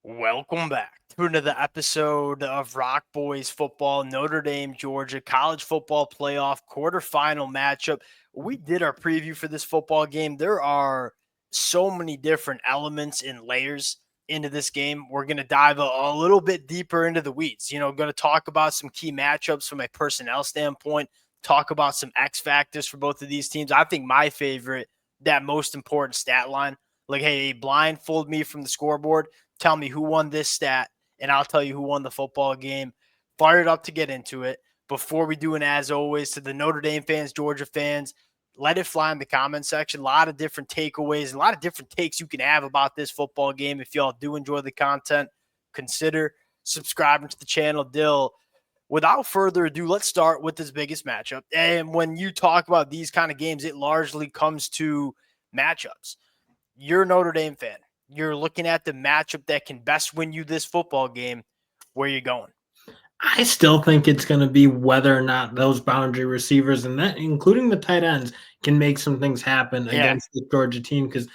Welcome back to another episode of Rock Boys Football, Notre Dame, Georgia, college football playoff quarterfinal matchup. We did our preview for this football game. There are so many different elements and layers into this game. We're going to dive a little bit deeper into the weeds. Going to talk about some key matchups from a personnel standpoint, talk about some X factors for both of these teams. I think my favorite, that most important stat line, like, hey, blindfold me from the scoreboard. Tell me who won this stat, and I'll tell you who won the football game. Fired up to get into it. Before we do, and as always, to the Notre Dame fans, Georgia fans, let it fly in the comment section. A lot of different takeaways, a lot of different takes you can have about this football game. If y'all do enjoy the content, consider subscribing to the channel. Dill, without further ado, let's start with this biggest matchup. And when you talk about these kind of games, it largely comes to matchups. You're a Notre Dame fan. You're looking at the matchup that can best win you this football game. Where you going? I still think it's going to be whether or not those boundary receivers, and that including the tight ends, can make some things happen against the Georgia team. Because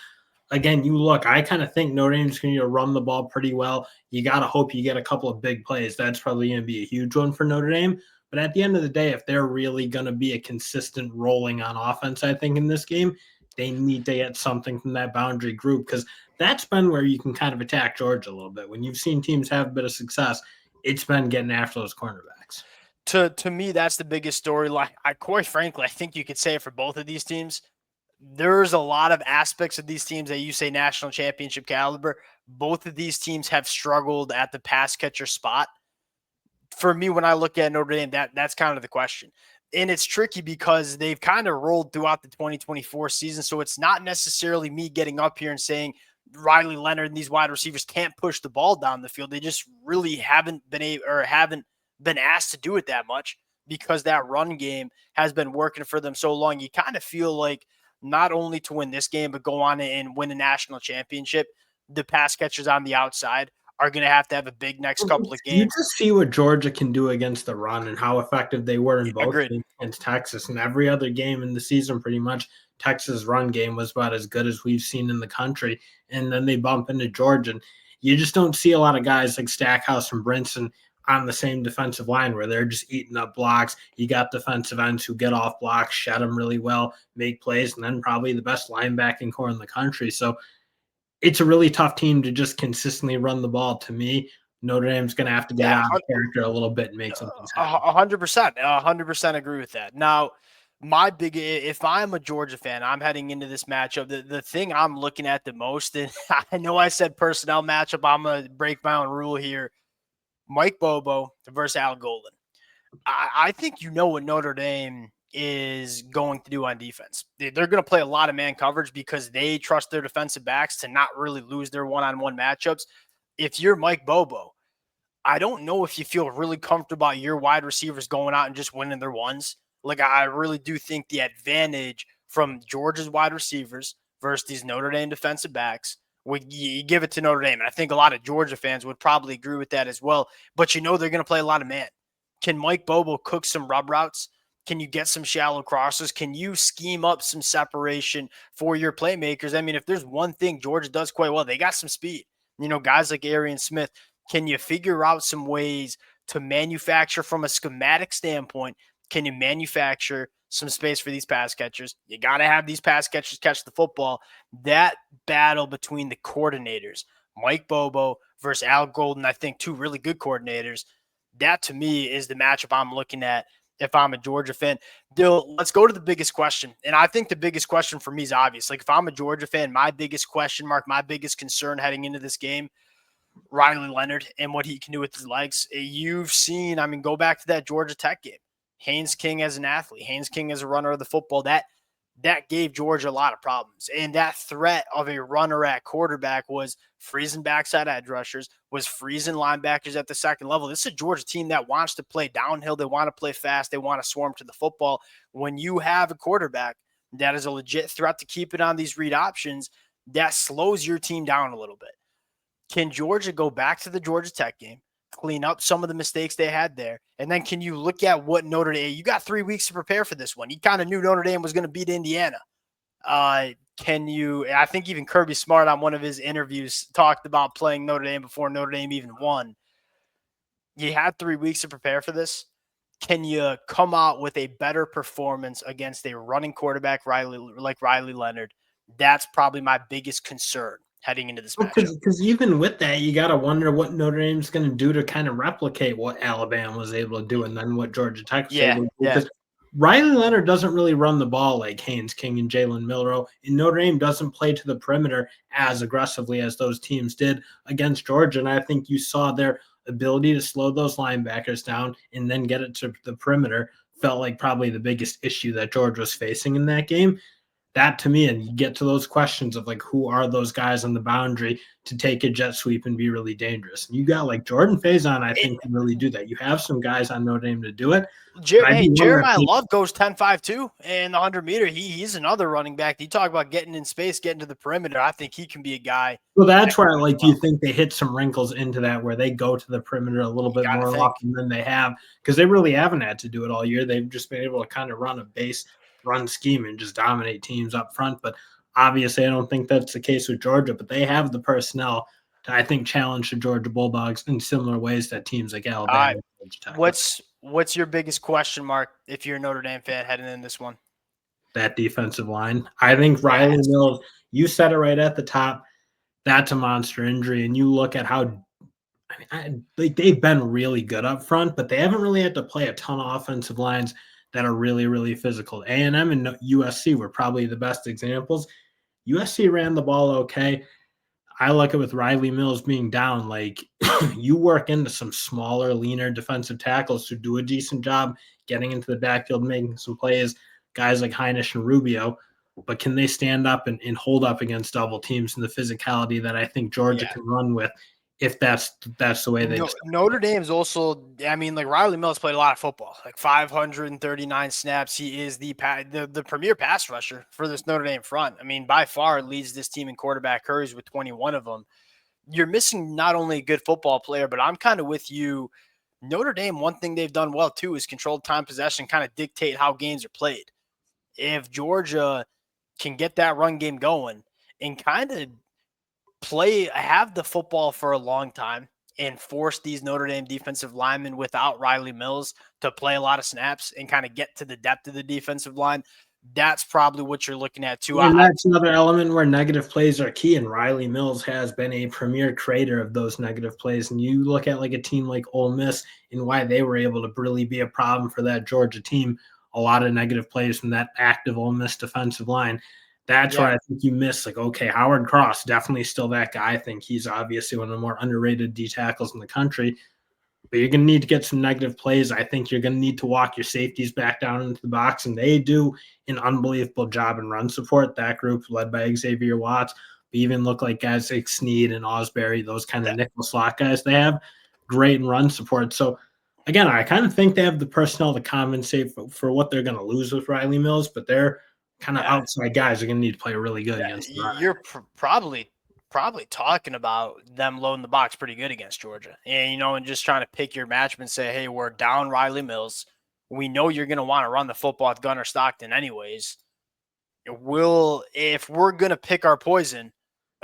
again, I kind of think Notre Dame's going to run the ball pretty well. You got to hope you get a couple of big plays. That's probably going to be a huge one for Notre Dame. But at the end of the day, if they're really going to be a consistent rolling on offense, I think in this game, they need to get something from that boundary group, because that's been where you can kind of attack Georgia a little bit. When you've seen teams have a bit of success, it's been getting after those cornerbacks. To me, that's the biggest storyline. Quite frankly, I think you could say it for both of these teams. There's a lot of aspects of these teams that you say national championship caliber. Both of these teams have struggled at the pass catcher spot. For me, when I look at Notre Dame, that's kind of the question. And it's tricky because they've kind of rolled throughout the 2024 season. So it's not necessarily me getting up here and saying Riley Leonard and these wide receivers can't push the ball down the field. They just really haven't been asked to do it that much because that run game has been working for them so long. You kind of feel like not only to win this game, but go on and win a national championship, the pass catchers on the outside are going to have a big next couple of You games. just see what Georgia can do against the run and how effective they were in both Agreed. games against Texas. And every other game in the season, pretty much, Texas' run game was about as good as we've seen in the country. And then they bump into Georgia. And you just don't see a lot of guys like Stackhouse and Brinson on the same defensive line where they're just eating up blocks. You got defensive ends who get off blocks, shed them really well, make plays, and then probably the best linebacking core in the country. So it's a really tough team to just consistently run the ball. To me, Notre Dame's going to have to get Yeah, out of character a little bit and make some things happen. 100%, 100% agree with that. Now, if I'm a Georgia fan, I'm heading into this matchup. The thing I'm looking at the most, and I know I said personnel matchup, I'm gonna break my own rule here. Mike Bobo versus Al Golden. I think what Notre Dame is going to do on defense. They're going to play a lot of man coverage because they trust their defensive backs to not really lose their one-on-one matchups. If you're Mike Bobo, I don't know if you feel really comfortable about your wide receivers going out and just winning their ones. Like, I really do think the advantage from Georgia's wide receivers versus these Notre Dame defensive backs, you give it to Notre Dame. And I think a lot of Georgia fans would probably agree with that as well. But they're going to play a lot of man. Can Mike Bobo cook some rub routes? Can you get some shallow crosses? Can you scheme up some separation for your playmakers? I mean, if there's one thing Georgia does quite well, they got some speed. Guys like Arian Smith. Can you figure out some ways to manufacture from a schematic standpoint? Can you manufacture some space for these pass catchers? You got to have these pass catchers catch the football. That battle between the coordinators, Mike Bobo versus Al Golden, I think two really good coordinators. That to me is the matchup I'm looking at if I'm a Georgia fan. Dill, let's go to the biggest question. And I think the biggest question for me is obvious. Like, if I'm a Georgia fan, my biggest question mark, my biggest concern heading into this game, Riley Leonard and what he can do with his legs. You've seen, go back to that Georgia Tech game. Haynes King as an athlete, Haynes King as a runner of the football, that gave Georgia a lot of problems. And that threat of a runner at quarterback was freezing backside edge rushers, was freezing linebackers at the second level. This is a Georgia team that wants to play downhill. They want to play fast. They want to swarm to the football. When you have a quarterback that is a legit threat to keep it on these read options, that slows your team down a little bit. Can Georgia go back to the Georgia Tech game, clean up some of the mistakes they had there, and then can you look at what Notre Dame – you got 3 weeks to prepare for this one. You kind of knew Notre Dame was going to beat Indiana. I think even Kirby Smart on one of his interviews talked about playing Notre Dame before Notre Dame even won. You had 3 weeks to prepare for this. Can you come out with a better performance against a running quarterback like Riley Leonard? That's probably my biggest concern heading into this matchup. Because even with that, you got to wonder what Notre Dame's going to do to kind of replicate what Alabama was able to do and then what Georgia Tech was able to do. Because Riley Leonard doesn't really run the ball like Haynes King and Jalen Milroe, and Notre Dame doesn't play to the perimeter as aggressively as those teams did against Georgia. And I think you saw their ability to slow those linebackers down and then get it to the perimeter felt like probably the biggest issue that Georgia was facing in that game. That to me, and you get to those questions of like, who are those guys on the boundary to take a jet sweep and be really dangerous? And you got like Jordan Faison, I think, can really do that. You have some guys on Notre Dame to do it. Jeremiah Love goes 10-5 too, and the 100-meter, he's another running back. You talk about getting in space, getting to the perimeter. I think he can be a guy. Well, that's where like you think they hit some wrinkles into that where they go to the perimeter a little bit more often than they have, because they really haven't had to do it all year. They've just been able to kind of run a base run scheme and just dominate teams up front. But obviously, I don't think that's the case with Georgia, but they have the personnel to, I think, challenge the Georgia Bulldogs in similar ways that teams like Alabama and Georgia Tech. What's your biggest question mark if you're a Notre Dame fan heading in this one? That defensive line. I think Riley Mills, you said it right at the top, that's a monster injury. And you look at how like they've been really good up front, but they haven't really had to play a ton of offensive lines that are really, really physical. A&M and USC were probably the best examples. USC ran the ball okay. I look at with Riley Mills being down, like you work into some smaller, leaner defensive tackles who do a decent job getting into the backfield, making some plays, guys like Heinisch and Rubio. But can they stand up and hold up against double teams and the physicality that I think Georgia can run with? If that's the way they Notre Dame's also, I mean, like Riley Mills played a lot of football, like 539 snaps. He is the premier pass rusher for this Notre Dame front. I mean, by far leads this team in quarterback hurries with 21 of them. You're missing not only a good football player, but I'm kind of with you. Notre Dame, one thing they've done well too is controlled time possession, kind of dictate how games are played. If Georgia can get that run game going and kind of have the football for a long time and force these Notre Dame defensive linemen without Riley Mills to play a lot of snaps and kind of get to the depth of the defensive line, that's probably what you're looking at too. And that's another element where negative plays are key, and Riley Mills has been a premier creator of those negative plays. And you look at like a team like Ole Miss and why they were able to really be a problem for that Georgia team, a lot of negative plays from that active Ole Miss defensive line. That's why I think you miss, like, okay, Howard Cross, definitely still that guy. I think he's obviously one of the more underrated D tackles in the country. But you're going to need to get some negative plays. I think you're going to need to walk your safeties back down into the box, and they do an unbelievable job in run support. That group led by Xavier Watts, they even look like guys like Snead and Osbury, those kind of nickel slot guys they have, great in run support. So, again, I kind of think they have the personnel to compensate for what they're going to lose with Riley Mills, but they're kind of outside guys are going to need to play really good against the run. You're probably talking about them loading the box pretty good against Georgia. And, and just trying to pick your matchup and say, hey, we're down Riley Mills. We know you're going to want to run the football with Gunnar Stockton anyways. If we're going to pick our poison,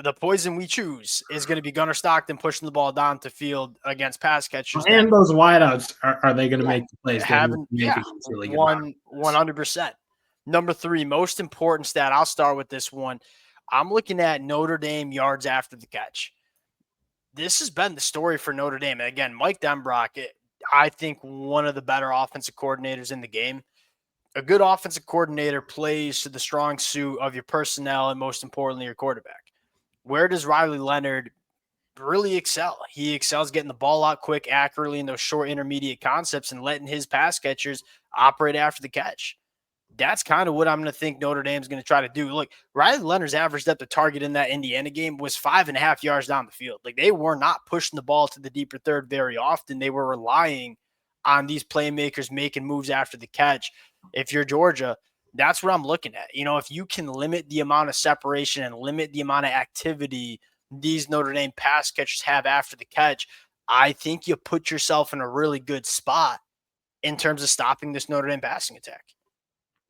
the poison we choose is going to be Gunnar Stockton pushing the ball down to field against pass catchers. And those wideouts, are they going to make the plays? 100%. Number 3, most important stat. I'll start with this one. I'm looking at Notre Dame yards after the catch. This has been the story for Notre Dame. And again, Mike Denbrock, I think one of the better offensive coordinators in the game. A good offensive coordinator plays to the strong suit of your personnel and, most importantly, your quarterback. Where does Riley Leonard really excel? He excels getting the ball out quick, accurately in those short intermediate concepts and letting his pass catchers operate after the catch. That's kind of what I'm going to think Notre Dame's going to try to do. Look, Riley Leonard's average depth of target in that Indiana game was 5.5 yards down the field. Like, they were not pushing the ball to the deeper third very often. They were relying on these playmakers making moves after the catch. If you're Georgia, that's what I'm looking at. If you can limit the amount of separation and limit the amount of activity these Notre Dame pass catchers have after the catch, I think you put yourself in a really good spot in terms of stopping this Notre Dame passing attack.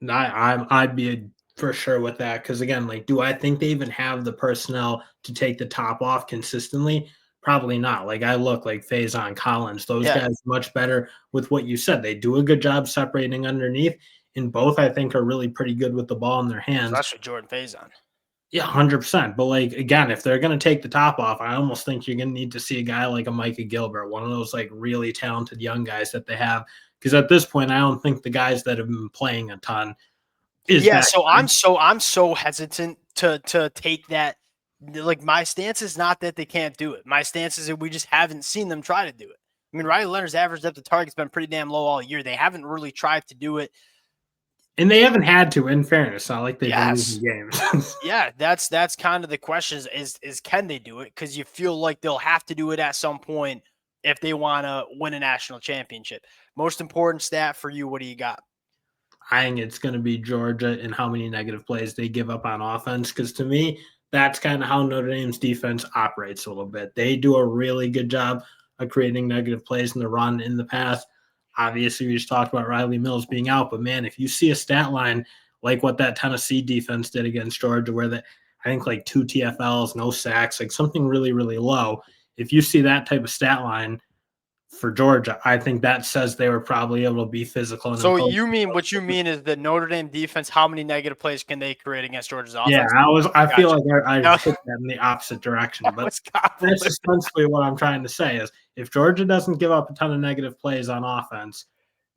I'd be for sure with that. Because again, like, do I think they even have the personnel to take the top off consistently? Probably not. Like, I look like Faison Collins, those Yeah, guys much better with what you said. They do a good job separating underneath, and both I think are really pretty good with the ball in their hands. especially Jordan Faison. Yeah, 100%. But like again, if they're gonna take the top off, I almost think you're gonna need to see a guy like a Micah Gilbert, one of those like really talented young guys that they have. Because at this point, I don't think the guys that have been playing a ton is Yeah, that so good. I'm so hesitant to take that. Like, my stance is not that they can't do it. My stance is that we just haven't seen them try to do it. I mean, Riley Leonard's average depth of target's been pretty damn low all year. They haven't really tried to do it. And they haven't had to, in fairness. Not like they've been losing Yes. games. Yeah, that's kind of the question is can they do it? Because you feel like they'll have to do it at some point if they want to win a national championship. Most important stat for you, what do you got? I think it's going to be Georgia and how many negative plays they give up on offense. Because to me, that's kind of how Notre Dame's defense operates a little bit. They do a really good job of creating negative plays in the run in the pass. Obviously, we just talked about Riley Mills being out, but man, if you see a stat line like what that Tennessee defense did against Georgia, where I think like 2 TFLs, no sacks, like something really, really low. If you see that type of stat line for Georgia, I think that says they were probably able to be physical and So impose. you mean what you mean is the Notre Dame defense? How many negative plays can they create against Georgia's Yeah, offense? I feel Gotcha. like I That, took that in the opposite direction, that but was that's convoluted. essentially what I'm trying to say is if Georgia doesn't give up a ton of negative plays on offense,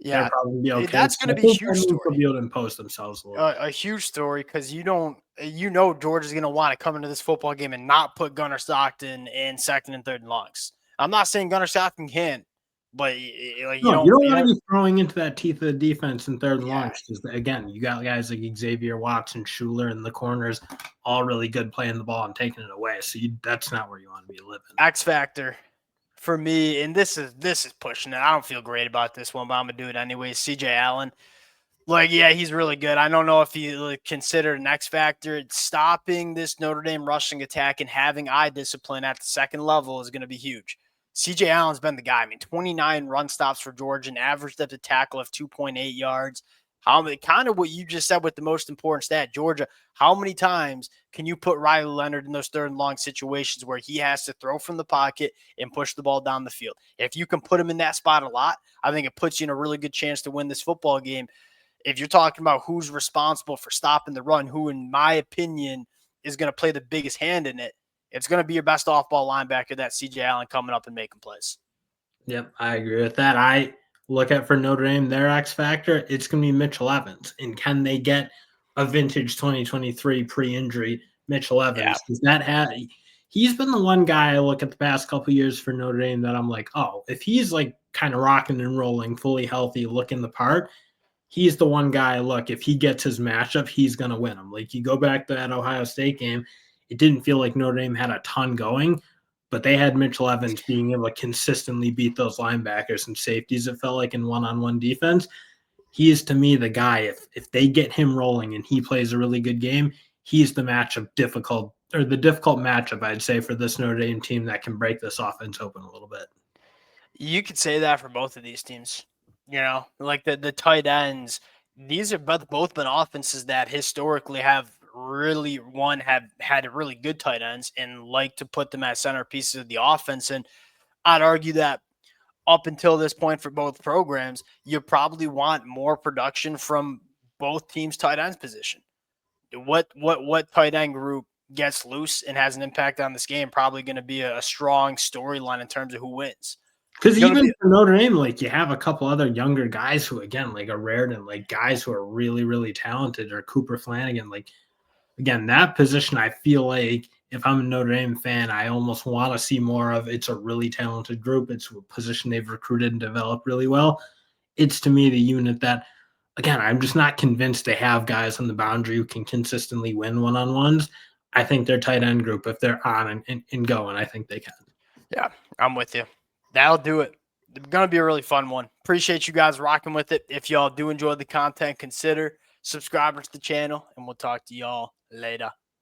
they're Yeah, probably gonna be okay. that's So going to I be a think that huge means they'll story. be able to impose themselves a little bit. A huge story because Georgia's going to want to come into this football game and not put Gunnar Stockton in second and third and longs. I'm not saying Gunnar Stockton can't, but like No, you don't you want to don't. be throwing into that teeth of the defense in third and Yeah, longs because again, you got guys like Xavier Watson, Schuler in the corners, all really good playing the ball and taking it away. So that's not where you want to be living. X factor for me, and this is pushing it. I don't feel great about this one, but I'm gonna do it anyway. CJ Allen. Like, yeah, he's really good. I don't know if you consider an X factor. Stopping this Notre Dame rushing attack and having eye discipline at the second level is going to be huge. CJ Allen's been the guy. I mean, 29 run stops for Georgia, an average depth of tackle of 2.8 yards. How many, kind of what you just said with the most important stat, Georgia, how many times can you put Riley Leonard in those third and long situations where he has to throw from the pocket and push the ball down the field? If you can put him in that spot a lot, I think it puts you in a really good chance to win this football game. If you're talking about who's responsible for stopping the run, who, in my opinion, is going to play the biggest hand in it, it's going to be your best off-ball linebacker, that CJ Allen, coming up and making plays. Yep, I agree with that. I look at for Notre Dame, their X factor, it's going to be Mitchell Evans. And can they get a vintage 2023 pre-injury Mitchell Yeah. Evans? Because he's been the one guy I look at the past couple years for Notre Dame that I'm like, oh, if he's like kind of rocking and rolling, fully healthy, looking the part, he's the one guy. Look, if he gets his matchup, he's going to win them. Like you go back to that Ohio State game, it didn't feel like Notre Dame had a ton going, but they had Mitchell Evans being able to consistently beat those linebackers and safeties. It felt like in one-on-one defense. He is to me the guy. If they get him rolling and he plays a really good game, he's the difficult matchup I'd say for this Notre Dame team that can break this offense open a little bit. You could say that for both of these teams. Like the tight ends, these are both been offenses that historically have had really good tight ends and like to put them as centerpieces of the offense. And I'd argue that up until this point for both programs, you probably want more production from both teams' tight ends position. What tight end group gets loose and has an impact on this game? Probably going to be a strong storyline in terms of who wins. Because It's going to even be for Notre Dame, like you have a couple other younger guys who, again, like a Raritan, like guys who are really, really talented, or Cooper Flanagan. Like again, that position, I feel like if I'm a Notre Dame fan, I almost want to see more of. It's a really talented group. It's a position they've recruited and developed really well. It's to me the unit that, again, I'm just not convinced they have guys on the boundary who can consistently win one-on-ones. I think their tight end group, if they're on and going, I think they can. Yeah, I'm with you. That'll do it. It's going to be a really fun one. Appreciate you guys rocking with it. If y'all do enjoy the content, consider subscribing to the channel, and we'll talk to y'all later.